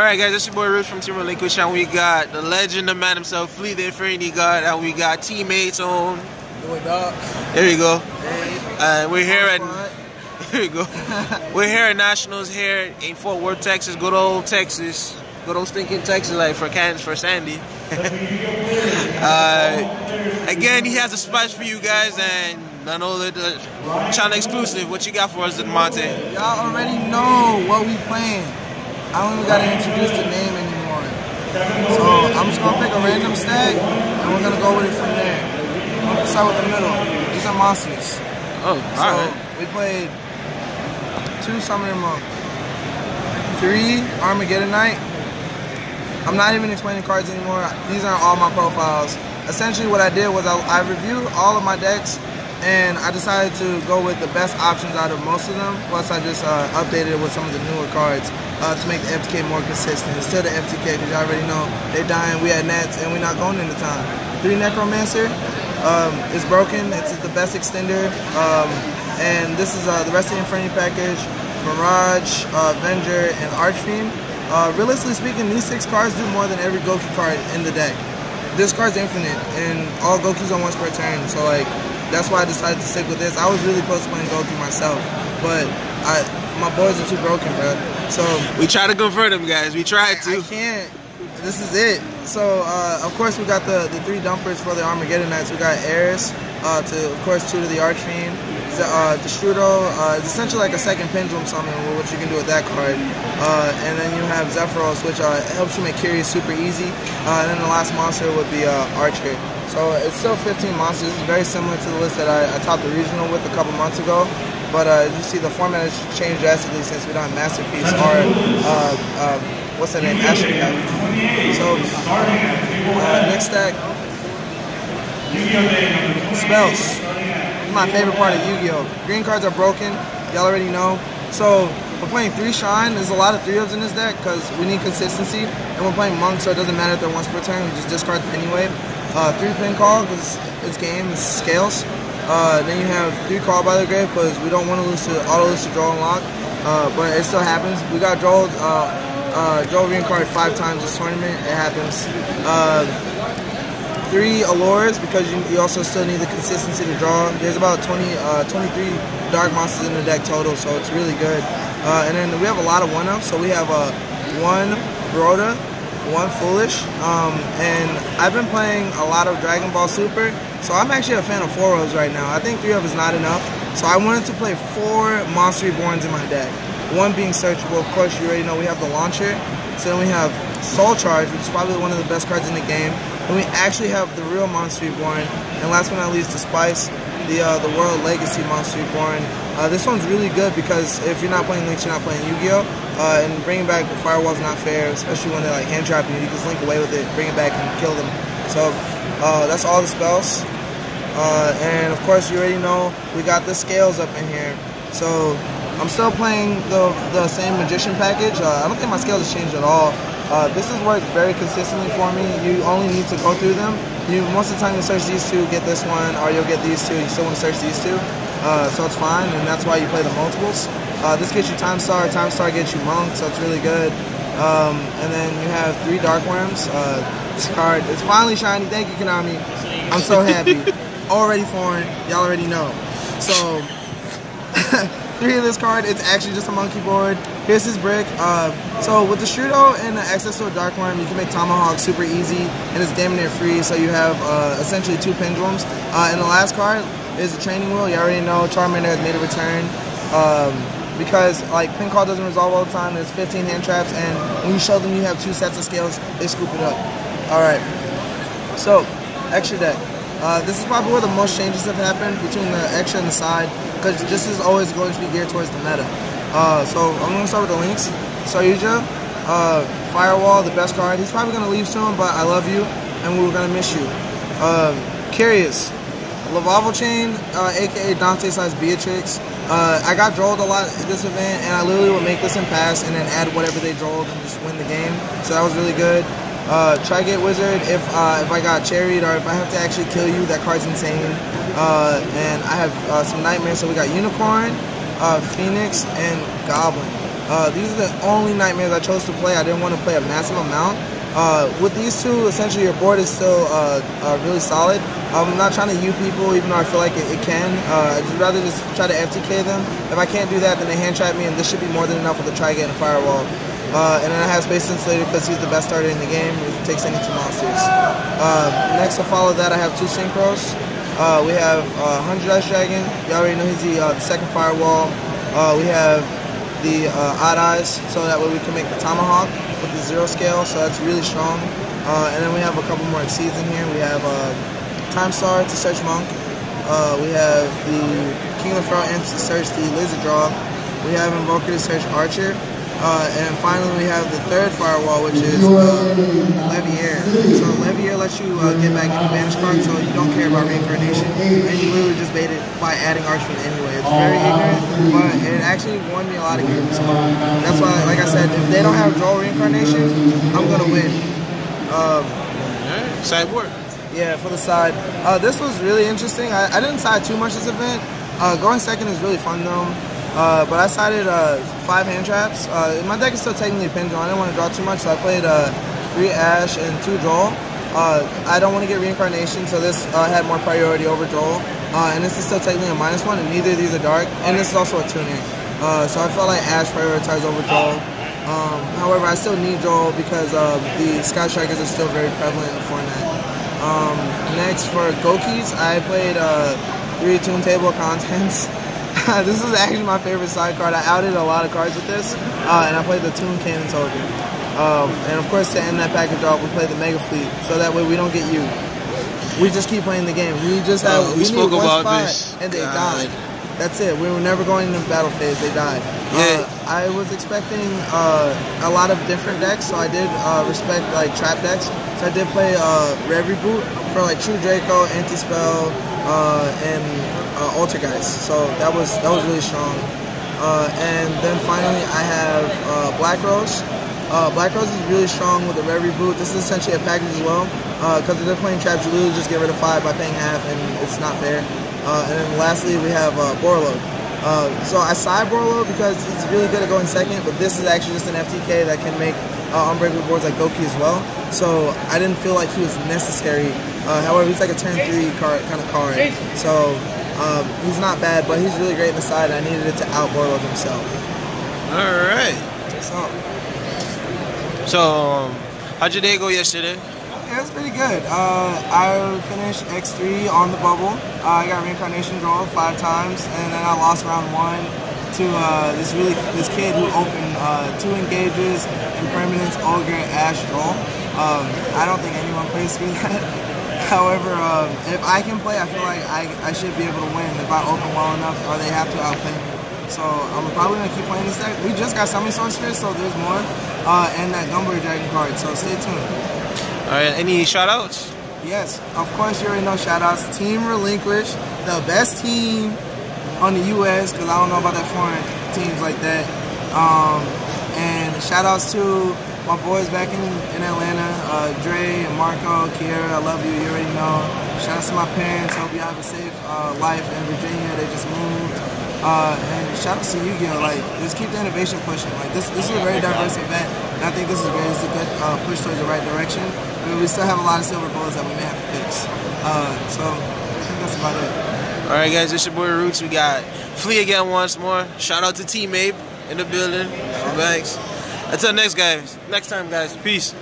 Alright guys, this is your boy Rootz from Team Relinquish, and we got the legend, the man himself, Flea, the Infernity God, and we got teammates on. There you go. We're here at here you go. We're here at Nationals here in Fort Worth, Texas. Good old Texas. Good old stinking Texas, like for Sandy. Again, he has a splash for you guys, and I know that the channel exclusive. What you got for us, Demonte? Y'all already know what we playing. I don't even gotta introduce the name anymore. So I'm just gonna pick a random stack, and we're gonna go with it from there. I'm gonna start with the middle. These are monsters. Oh, alright. We played 2 Summoner Monk, 3 Armageddon Knight. I'm not even explaining cards anymore. These are all my profiles. Essentially what I did was I reviewed all of my decks, and I decided to go with the best options out of most of them. Plus I just updated it with some of the newer cards to make the FTK more consistent. It's still the FTK because you already know they're dying, we had Nets, and we're not going into time. 3 Necromancer is broken. It's the best extender. And this is the rest of the Infernity package. Mirage, Avenger, and Archfiend. Realistically speaking, these 6 cards do more than every Goku card in the deck. This card's infinite, and all Goku's on once per turn, so like, that's why I decided to stick with this. I was really close to playing Goku myself, but my boys are too broken, bro. So we try to convert them, guys. We tried to. I can't. This is it. So of course we got the 3 dumpers for the Armageddon Knights. We got Eris, to of course 2 to the Archfiend. Destrudo is essentially like a second pendulum summon with what you can do with that card. And then you have Zephyros, which helps you make Curious super easy. And then the last monster would be Archer. So it's still 15 monsters. It's very similar to the list that I topped the regional with a couple months ago. But you see the format has changed drastically since we don't have Masterpiece or what's that name? Astronaut. So next stack, spells. My favorite part of Yu-Gi-Oh! Green cards are broken, y'all already know. So we're playing 3 Shrine. There's a lot of 3-ofs in this deck because we need consistency. And we're playing Monk, so it doesn't matter if they're once per turn, we just discard them anyway. 3 Pin Call because it's game, it's scales. Then you have 3 Call by the Grave because we don't want to lose to auto lose to draw and lock. But it still happens. We got Joel reincarnated 5 times this tournament. It happens. 3 Allures because you also still need the consistency to draw. There's about 23 dark monsters in the deck total, so it's really good. And then we have a lot of 1-ups, so we have 1 Broda, 1 Foolish, and I've been playing a lot of Dragon Ball Super, so I'm actually a fan of 4-ofs right now. I think 3-of is not enough, so I wanted to play 4 Monster Reborns in my deck. 1 being searchable, of course you already know we have the Launcher. So then we have Soul Charge, which is probably one of the best cards in the game. And we actually have the real Monster Reborn. And last but not least, the Spice, the World Legacy Monster Reborn. This one's really good because if you're not playing Lynx, you're not playing Yu-Gi-Oh! And bringing back the Firewall's not fair, especially when they're like hand trapping you. You just link away with it, bring it back, and kill them. So that's all the spells. And of course, you already know we got the scales up in here. So I'm still playing the same Magician package. I don't think my scales have changed at all. This has worked very consistently for me. You only need to go through them. Most of the time you search these 2, get this one, or you'll get these 2. You still want to search these 2. So it's fine, and that's why you play the multiples. This gets you Time Star gets you Monk, so it's really good. And then you have 3 Dark Worms. This card, it's finally shiny. Thank you, Konami. I'm so happy. Already foreign, y'all already know. So 3 of this card, it's actually just a monkey board. Here's his brick. So with the Strudo and the access to a Dark Worm, you can make Tomahawk super easy, and it's damn near free, so you have essentially 2 Pendulums. And the last card is a Training Wheel. You already know Charmander has made a return. Because like Pin Call doesn't resolve all the time, there's 15 hand traps, and when you show them you have 2 sets of scales, they scoop it up. Alright, so extra deck. This is probably where the most changes have happened between the extra and the side, because this is always going to be geared towards the meta. So I'm going to start with the links. Saryuja, Firewall, the best card. He's probably going to leave soon, but I love you, and we're going to miss you. Curious, Lavavo Chain, a.k.a. Dante/Beatrix. I got drolled a lot at this event, and I literally would make this in pass and then add whatever they drolled and just win the game. So that was really good. Tri-Gate Wizard, if I got cherried or if I have to actually kill you, that card's insane. And I have some nightmares, so we got Unicorn, Phoenix, and Goblin. These are the only nightmares I chose to play. I didn't want to play a massive amount. With these two, essentially your board is still really solid. I'm not trying to U people, even though I feel like it can. I'd rather just try to FTK them. If I can't do that, then they hand trap me, and this should be more than enough with the Tri-Gate and Firewall. And then I have Space Insulator because he's the best starter in the game. He takes any 2 monsters. Next to follow that, I have 2 Synchros. We have 100 Ice Dragon. You already know he's the second Firewall. We have the Odd Eyes, so that way we can make the Tomahawk with the 0 scale, so that's really strong. And then we have a couple more exceeds in here. We have Time Star to search Monk. We have the King of the Pharaoh Imps to search the Lizard Draw. We have Invoker to search Archer. And finally we have the third Firewall, which is Levier. So Levier lets you get back into Banish cards, so you don't care about reincarnation, and you literally just bait it by adding Archfiend anyway. It's very ignorant, but it actually won me a lot of games. So that's why, like I said, if they don't have draw reincarnation, I'm gonna win. Sideboard. Yeah, for the side. This was really interesting. I didn't side too much this event. Going second is really fun though. But I sided 5 hand traps. My deck is still technically pinned on. I didn't want to draw too much, so I played 3 Ash and 2 draw. I don't want to get reincarnation, so this had more priority over draw. And this is still technically a -1, and neither of these are dark. And this is also a tuner. So I felt like Ash prioritized over draw. However, I still need draw because the Sky Strikers are still very prevalent in the format. Next for Gokis, I played 3 Toon Table of Contents. This is actually my favorite side card. I outed a lot of cards with this, and I played the Toon Cannon Soldier. And of course, to end that package off, we play the Mega Fleet, so that way we don't get you. We just keep playing the game. We just have we spoke about this, and they died. That's it. We were never going into battle phase. They died. I was expecting a lot of different decks, so I did respect like trap decks. So I did play Rev Reboot for like True Draco, Anti-Spell, and Altergeist. So that was really strong. And then finally I have Black Rose. Black Rose is really strong with the Rev Reboot. This is essentially a package as well. Because if they're playing traps, you literally just get rid of 5 by paying half, and it's not fair. And then lastly, we have Borlo. So I side Borlo because it's really good at going second, but this is actually just an FTK that can make unbreakable boards like Goki as well. So I didn't feel like he was necessary. However, he's like a turn 3 kind of card. So he's not bad, but he's really great in the side. I needed it to out Borlo himself. Alright. So, how'd your day go yesterday? It was pretty good. I finished X3 on the bubble. I got reincarnation draw 5 times, and then I lost round 1 to this kid who opened 2 engages, Impermanence, Ogre, Ash draw. I don't think anyone plays through that. However, if I can play, I feel like I should be able to win if I open well enough, or they have to outplay me. So I'm probably gonna keep playing this deck. We just got Summon Sorceress, so there's more, and that Gunblade Dragon card. So stay tuned. Alright, any shoutouts? Yes, of course you already know shoutouts. Team Relinquish, the best team on the US, because I don't know about that foreign teams like that. And shoutouts to my boys back in Atlanta, Dre and Marco, Kiera, I love you, you already know. Shoutouts to my parents, hope you have a safe life in Virginia, they just moved. And shoutouts to Yu-Gi-Oh! Like, just keep the innovation pushing. Like, this is a very diverse event, and I think this is great. It's a good push towards the right direction. I mean, we still have a lot of silver bullets that we may have to fix. So I think that's about it. Alright guys, it's your boy Rootz. We got Flea again once more. Shout out to Team Abe in the building. Thanks. Until next time guys. Peace.